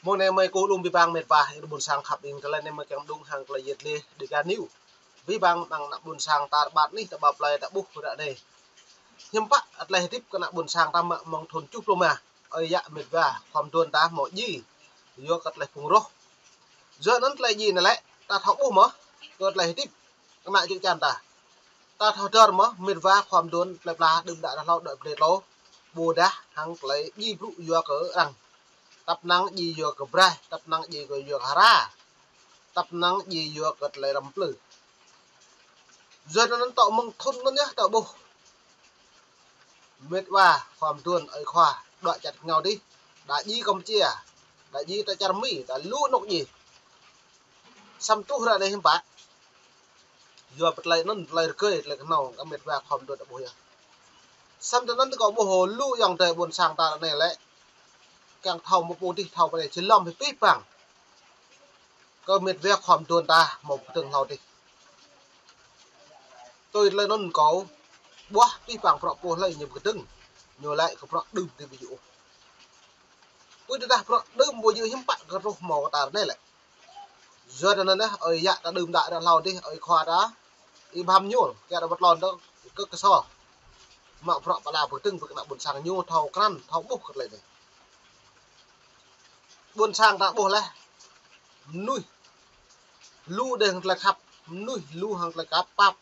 Mô này mày cố đùm bị bang mệt và buồn sang khắp in cái này mày kém đúng hàng cái nhiệt lê để gan níu vì bang bằng nặng buồn sang ta bát ní ta bạp lại ta bút ra đây nhưng bắt lại tiếp cái nặng buồn sang ta mong thôn chút luôn mà ơi dạ mệt vàความtuôn ta mọi gì vô cắt lại phùng rô giờ nó lại gì này lại ta tháo bút mà cất lại tiếp cái nặng chữ chan ta tháo trơn mà mệt vàความtuôn lại là đừng đã lâu đợi để lâu bùa đá hàng lại gì brụ vô cỡ rằng tập năng gì vô cỡ brai tập năng gì vô hara tập năng gì vô cỡ lại làm plư giờ nó tạo mong thôn nó nhá tạo bù mệt vàความtuôn ở khoa đoạn chặt nhau đi đã gì công chia đã gì ta chặt mì đã lú nọc gì xăm tu ra đây không phải giờ bật lại nó lại cười lại cái nào cái mệt vàความtuôn đã bù xăm cho nó có bù hồ lú dòng trời buồn sang ta này lại càng thầu một bù đi thầu về chỉ lòng thì tiếp bằng cơ mệt ve ความ tuôn ta một từng hầu đi tôi lên nó có búa đi bằng phọ bùa lại nhiều cái tưng nhiều lại có phọ đừng thì ví dụ tôi đã phọ đừng bùa như hiếm bạn cái rô màu ta đây lại giờ đó nó ở dạ ta đừng đại đã lao đi ở khoa đó đi băm nhổn cái đó bắt lon đó cái so mà phọ bà là vừa tưng vừa cái buồn sang nhô thầu khăn thầu bốc lại này buồn sang ta bùa lại nuôi lu đừng là khắp nuôi lu hàng là cá pap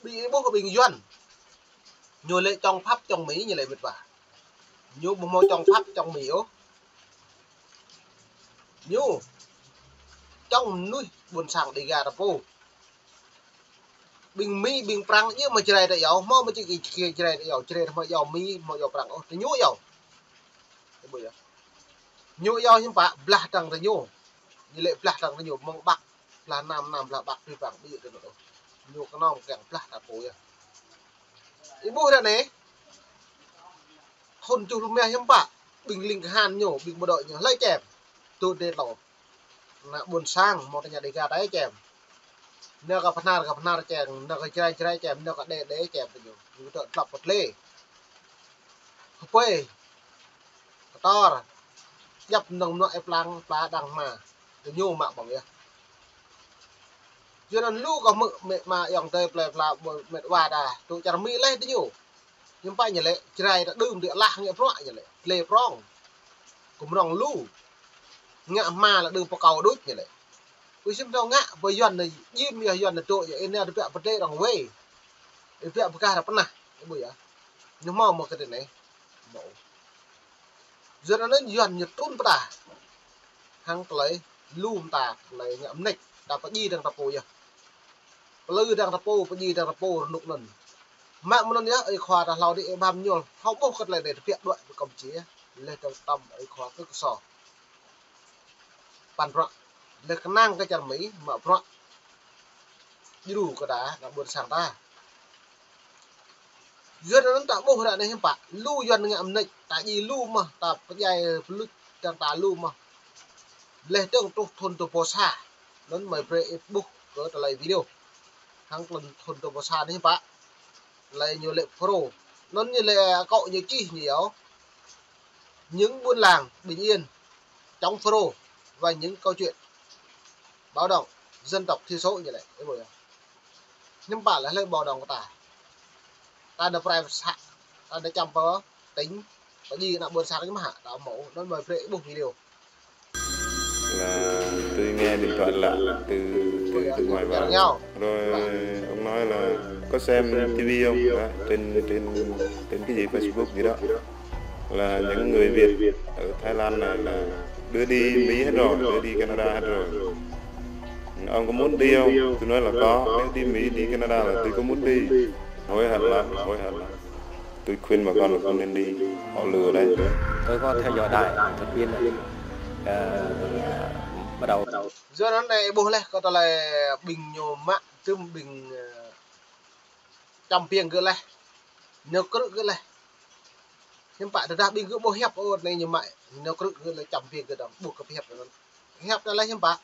bị bố của bình doan nhiều lệ trong pháp trong mỹ như lệ việt và nhiều mô trong pháp trong mỹ ố nhiều trong núi buồn sang đi gà đập ô bình mỹ bình prang nhưng mà chơi đại giàu mò mà chơi kia chơi đại giàu chơi mà giàu mỹ mà giàu prang ô thì nhú giàu bây giờ nhú giàu nhưng mà blah đằng thì nhú như lệ blah đằng thì nhú mong bạc là nam là bạc thì vàng bây giờ được rồi nhú cái non kẹng blah đập ô vậy ibu ra này thôn chu lumia hiếm bạc bình linh hàn nhổ bình bộ đội nhổ lấy chèm tôi đây là buồn sang một nhà đi gà đáy chèm nếu gặp phần nào chèm nếu gặp chơi chèm nếu gặp để chèm thì nhiều tôi lọc một lê quê to dập nồng nội plang pla đằng mà thì nhiều mạng bằng kia cho nên lúc có mẹ mà dòng tây là mẹ hòa đà tôi chẳng mỹ lấy tí nhiều nhưng phải như lệ chơi đã đừng địa lạc như vậy như lệ prong cũng rong lu ngạ mà là đừng có cầu đốt như lệ tôi xem đâu ngạ với dần này im giờ dần là trội vậy nên được vật đây đồng quê việc vật cả là này cái bữa nhưng mà một cái này mẫu giờ nó dần như tôn ta hàng lấy lùm ta lấy ngậm nịch ta có đi đang tập bồi lư đang tập bồi có đi đang tập bồi nụ lần mạng một lần nhá ấy khoa là lao đi bám nhiều không có cái này để thực hiện đoạn của công chí lên trong tâm ấy khoa cứ sò bàn rọ để cái năng cái chân mỹ mở rọ đi đủ cái đá là buồn sang ta duyên nó tạo bộ đại này không phải lu duyên ngậm nịch tại vì lu mà ta cái dài lu đang ta lu mà lên trong thôn tổ phố xa nó mời Facebook có trả lời video hàng lần thôn tổ phố xa đấy bạn lại nhiều lệ pro nó như lệ cậu như chi nhiều những buôn làng bình yên trong pro và những câu chuyện báo động dân tộc thiểu số như này cái buổi nhưng bạn lại lên bò đồng của ta được private ta đã chăm phó tính có gì là buôn sáng cái mà đạo mẫu nó mời Facebook video là tôi nghe điện thoại lạ từ ngoài vào rồi ông nói là có xem TV không đó, trên cái gì Facebook gì đó là những người Việt ở Thái Lan là đưa đi Mỹ hết rồi, đưa đi Canada hết rồi. Ông có muốn đi không? Tôi nói là có, nếu đi Mỹ đi Canada là tôi có muốn đi. Hối hận lắm. Tôi khuyên bà con là không nên đi, họ lừa đấy. Tôi có theo dõi đài thật viên này. Bắt đầu giờ nó này bố này có là bình nhiều mạng chưng bình trăm tiền cơ này nếu có được này nhưng bạn ra bình cứ bố hẹp ở này như vậy nếu có được là trăm tiền cơ đó buộc cái hẹp ra lấy nhưng bạn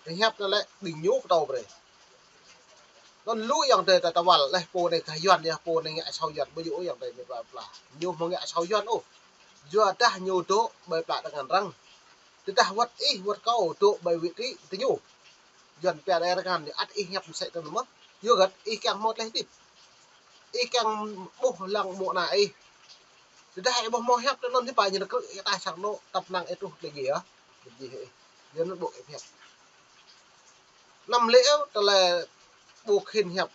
cái hẹp ra lấy bình nhú đầu rồi nó lúi dòng trời ta bảo là po này cái doan nha po này ngại sau doan bây giờ dòng trời này bảo là nhiều mà ngại sau doan ô giờ ta nhiều chỗ bởi bạn đang ngàn răng ta vật ý vật câu tụ bởi vị trí tự nhủ dần bè đây gan thì ắt ý hẹp sẽ từ mất vô gật ý càng một lấy tiếp ý càng bốc lần bộ này thì đây bông mò hẹp cho nên thế bài như là cứ tai sẵn nộ tập năng ấy tu là gì á gì hệ dân nó bộ hẹp năm lễ là buộc hình hẹp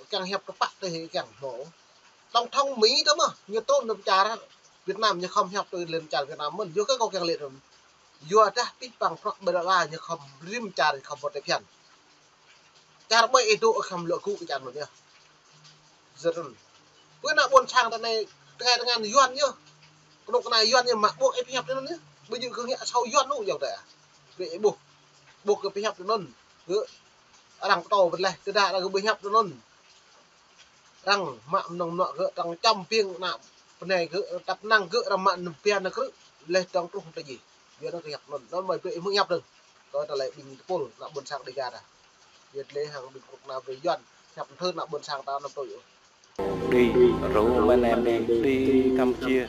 càng hẹp nó bắt thì càng nổ trong thông Mỹ đó mà như tôn được trà ra Việt Nam như không hẹp tôi lên trà Việt Nam mình vô cái câu càng liệt rồi vô ra biết bằng phật bờ ra như không rim trà thì không một cái phiền trà bay độ không lựa cụ trà một nhá giờ rồi bữa nào buồn sang tận này cái ngàn yuan nhá cái này yuan nhưng mà buộc em hẹp lên nữa bây giờ cứ nghe sau yuan nó cũng nhiều đấy vậy buộc cái hẹp lên cứ đằng to vật này từ đại là cái hẹp lên đằng mạng nồng nọ gỡ đằng trăm piêng nạm này gỡ tập năng gỡ đằng mạng piên nó cứ lên trong trung cái gì giờ nó hẹp lên nó mày bị mới hẹp được rồi ta lại bình pol là buồn sang đi ra à Việt lê hàng bình cục nào về yuan hẹp hơn là buồn sang tao năm tuổi đi rủ bên em đi Campuchia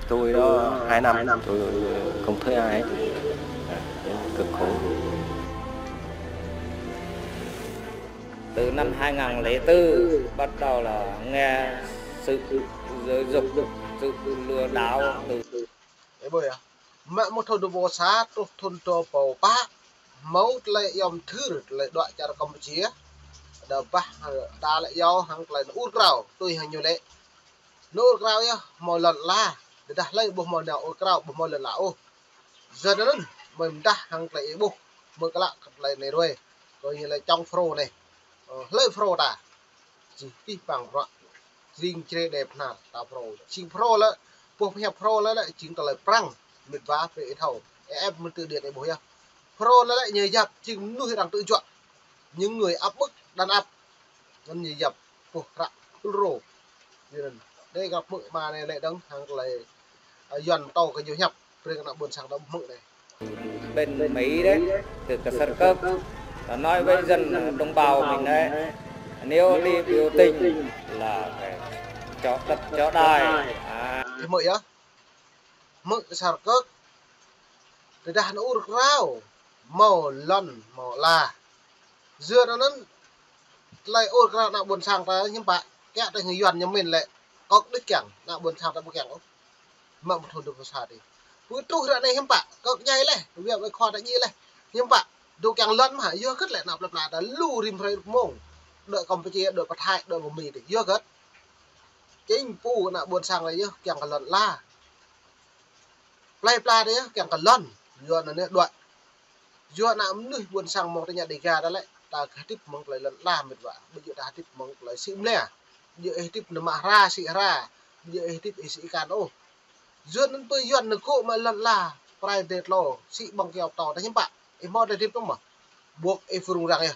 tôi đó 2 năm tôi không thấy ai hết cực khổ. Từ năm 2004 bắt đầu là nghe sự dục sự lừa đảo từ đấy bởi à mẹ một thôn đồ bò sát thôn đồ bò bá máu lại yom thứ lại đoạn cho Campuchia đờ ba ta lại do hàng lại út rau tôi hàng nhiều lệ nó út rau nhá mồi lần la để ta lấy bộ mồi nào út rau bộ mồi lần lão giờ nó mình ta hàng lại bộ một cái lạ lại này rồi coi như là trong pro này lấy pro ta chỉ cái bằng rõ riêng chơi đẹp nào ta pro chính pro là bộ hẹp pro là lại chính là prang mệt vá về thầu em mình từ điện này bố nhá pro là lại nhảy dập chính nuôi đang tự chọn những người áp bức đàn áp nó nhảy dập cuộc rạng rồ đây gặp mực mà này lại đấng hàng lại dần tàu cái nhiều nhập rồi nó buồn sang đông mực này bên Mỹ đấy từ cả sân cấp nói với dân đồng bào mình đấy nếu đi biểu tình là phải cho đất cho đai thì mực á mực sạc cước người ta nó ur rau màu lần màu là dưa nó lại ur rau nào buồn sang ta nhưng bạn kẹt đây người dần như mình lại có đích chẳng nào buồn sang ta buồn chẳng không mà một thôn được xa đi cứ tu ra đây em bạn có nhây này việc với kho đã như này nhưng bạn đồ càng lớn mà dưa cất lại nào lập lại đã lưu rim phải mông đợi Campuchia đợi có thai đợi một mì thì dưa cất chính phu nào buồn sang này dưa càng cả lần la play play đấy càng cả lần dưa là nè đoạn dưa nào nuôi buồn sang một cái nhà để gà đó lại ta tiếp mong lại lần la mệt vả bây giờ ta tiếp mong lại sim nè giờ tiếp nó mà ra giờ tiếp sĩ can ô dưa nó tôi dọn được cô mà lần là private lo sĩ bằng kèo tàu đấy nhưng bạn em mò đây tiếp đúng mà buộc em rung răng này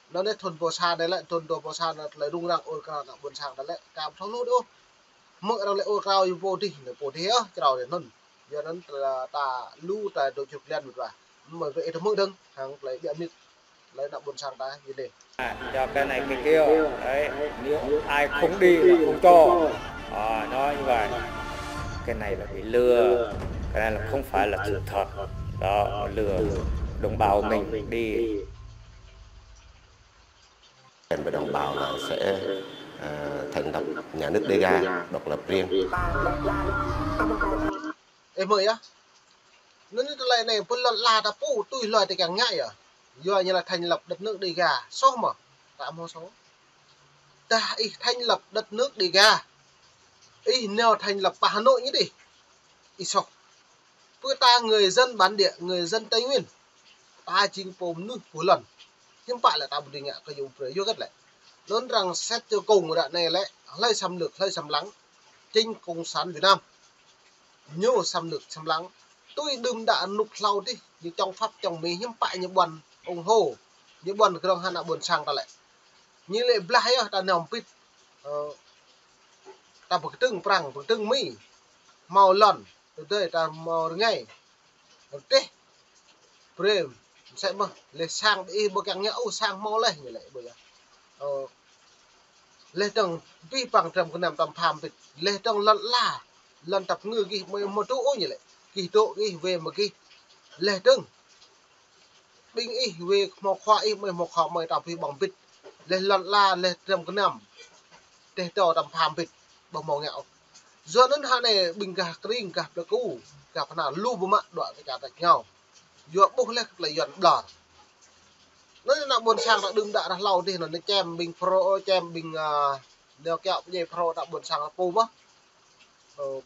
nó đấy thôn bò sa đấy lại thôn đồ bò sa lại rung răng ôi cao buồn sang đó lại cảm thấu lút ô mượn đâu lại ôi cao vô đi để bổ thế cái đầu để nôn giờ nó là ta lưu tại đội chụp lên một vài mà vậy thì mượn đừng hàng lấy địa mít lấy nặng buồn sang ta như thế cho cái này cái kia đấy nếu ai không đi mà không cho nói như vậy cái này là bị lừa cái này là không phải là sự thật đó lừa đồng bào mình đi với đồng bào là sẽ thành lập nhà nước Dega độc lập riêng. Em mới á, nó như thế này phân là ta phụ tôi lời thì càng ngại à, giờ như là thành lập đất nước Dega, số mà, tạm hồ số, ta thành lập đất nước Dega, nếu thành lập Hà Nội như đi, sao? Với ta người dân bản địa, người dân Tây Nguyên, ta chính phồm nước phủ lần, nhưng phải là ta một định ạ, cái dùng phải vô kết lại. Nói rằng xét cho cùng đoạn này lại lấy xâm lược, lấy xâm lắng trên Cộng sản Việt Nam. Nhiều xâm lược, xâm lắng. Tôi đừng đã nục lâu đi, như trong Pháp, trong Mỹ, nhưng phải như buồn ủng hộ, như buồn cái đồng hàn đã buồn sang ta lại. Như lệ blai á, ta nằm bít, ta bực trưng Mỹ, màu lần, từ đây ta màu ngay. Thế, Prem, sẽ mà, lệ sang đi, bực càng nhậu sang màu lên, như lệ bởi lê tầng vi bằng trầm cái nằm tầm phàm thì lê tầng lần tập ngư cái một chỗ như vậy kỳ độ cái về một cái lệ trưng binh y về một khoa y một khoa mười tập phi bằng vịt lên lăn la lên trầm cái nằm để tàu tầm phàm vịt bằng màu ngẹo do nên hai này bình cả kring cả được cũ cả phần nào lu bùm đoạn với cả đánh nhau do bốc lên lại dọn đỏ nó là buồn sang đã đừng đã lâu thì nó chém bình pro chém bình đeo kẹo dây pro đã buồn sang là pum á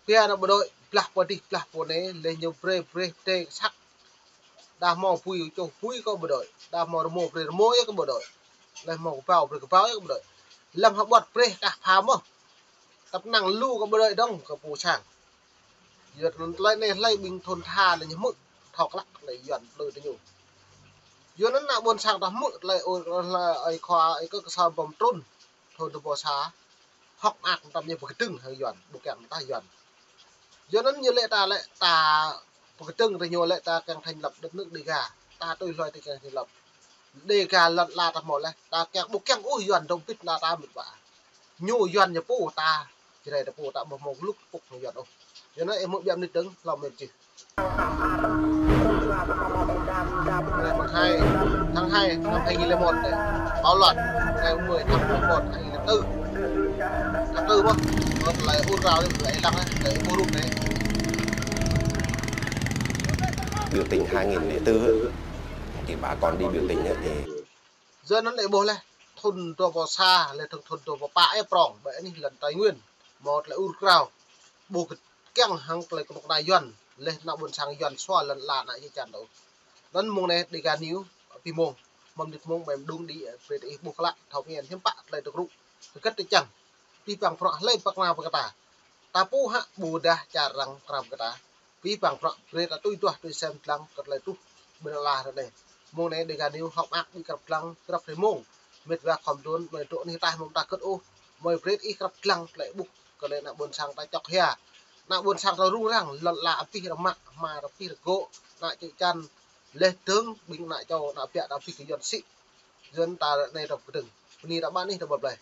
kia nó bộ đội lạc vào đấy lên nhiều pre tê sắc đa mò phui cho phui có bộ đội đa mò mò pre mò có bộ đội lên mò vào pre vào có bộ đội làm họ bật pre cả phàm á tập năng lưu có bộ đội đông có phù sang giờ lại này lại bình thôn tha là những mức thọc lắc lại dọn đôi tới nhiều giờ nó là buồn sang tầm mức lại là ai khoa ai có sao bầm trôn thôi được bỏ xá học ạc tầm như một cái trứng hay dọn bộ kẹo ta dọn giờ nó như lệ ta lại ta một cái trứng thì nhiều lệ ta càng thành lập đất nước đề gà ta tôi loài thì càng thành lập đề gà lật là tập một này ta càng bộ càng ôi dọn trong tích là ta một bả nhô dọn nhà phố ta chỉ này là phố ta một lúc phục dọn đâu giờ nó em một biệm đi trứng lòng mềm chỉ ngày 2 năm 2001 này báo luận ngày 10 tháng 11 tháng 4 mà nó lại ôn vào lại lăng đấy vô đụng đấy biểu tình 2004 thì bà con đi biểu tình thì giờ nó lại bố này thôn to vào xa là thôn to vào bãi prong vậy này lần Tây Nguyên một là ôn vào bố cái keng hàng lại một đại dần lên nào buồn sang dần xoa lần là lại như chăn đâu nên mong này để gà níu vì mong mong được mong bèm đúng đi về để buộc lại thầu nghiền thêm bạn lại được rụng cất để chẳng vì bằng phọ lên bạc nào bạc ta ta pu hạ bù đa chả rằng làm cái ta vì bằng phọ về ta tôi xem lăng cất lại tu bên là rồi này mong này để gà níu học ác đi cất lăng cất phải mong mệt ra khom đốn về chỗ này tai mong ta cất ô mời phết ít cất lăng lại buộc cái này là buồn sang ta chọc hea na buồn sang rồi rung rằng lần là phi là mạ mà là phi là gỗ lại chạy chăn lên tướng bình lại cho na bịa đã phi cái giòn xị dân ta này đọc từng ni đã ban đi đọc bập này